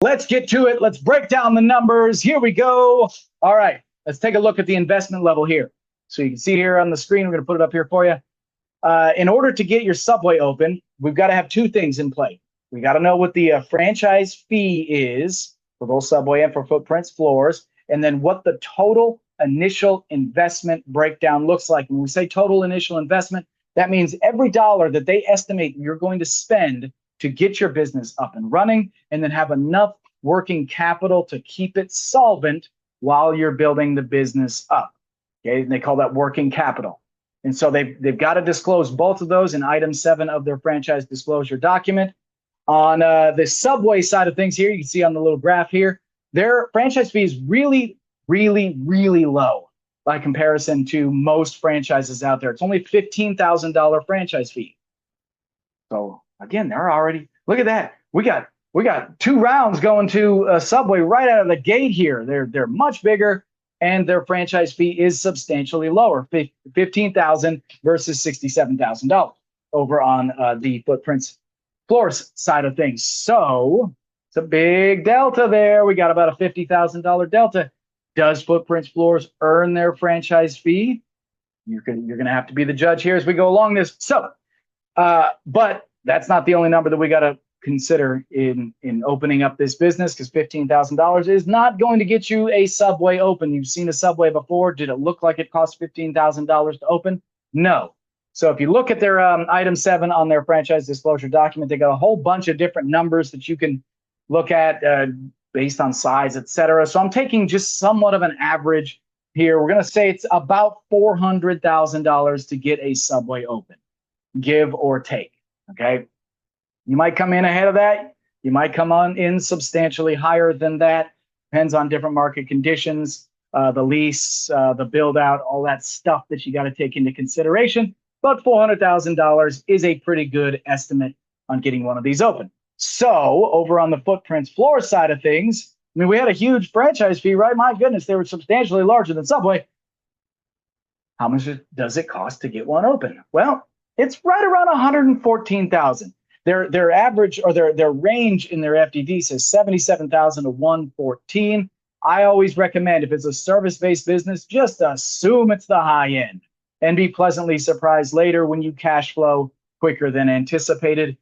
Let's get to it. Let's break down the numbers. Here we go. All right, let's take a look at the investment level here. So you can see here on the screen, we're going to put it up here for you. In order to get your Subway open, we've got to have two things in play. We got to know what the franchise fee is for both Subway and for Footprints Floors, and then what the total initial investment breakdown looks like. When we say total initial investment, that means every dollar that they estimate you're going to spend to get your business up and running, and then have enough working capital to keep it solvent while you're building the business up. Okay, and they call that working capital. And so they've got to disclose both of those in item 7 of their franchise disclosure document. On the Subway side of things here, you can see on the little graph here, their franchise fee is really, really, really low by comparison to most franchises out there. It's only $15,000 franchise fee. So again, they're already, look at that. We got 2 rounds going to Subway right out of the gate here. They're much bigger, and their franchise fee is substantially lower, $15,000 versus $67,000 over on the Footprints Floors side of things. So it's a big delta there. We got about a $50,000 delta. Does Footprints Floors earn their franchise fee? You're going to have to be the judge here as we go along this. So, but that's not the only number that we got to consider in opening up this business, because $15,000 is not going to get you a Subway open. You've seen a Subway before. Did it look like it cost $15,000 to open? No. So if you look at their item 7 on their franchise disclosure document, they got a whole bunch of different numbers that you can look at based on size, et cetera. So I'm taking just somewhat of an average here. We're going to say it's about $400,000 to get a Subway open, give or take. Okay. You might come in ahead of that. You might come on in substantially higher than that. Depends on different market conditions, the lease, the build out, all that stuff that you got to take into consideration. But $400,000 is a pretty good estimate on getting one of these open. So over on the Footprints Floor side of things, I mean, we had a huge franchise fee, right? My goodness, they were substantially larger than Subway. How much does it cost to get one open? Well, it's right around $114,000. Their average, or their range in their FDD says $77,000 to $114,000. I always recommend, if it's a service-based business, just assume it's the high end and be pleasantly surprised later when you cash flow quicker than anticipated.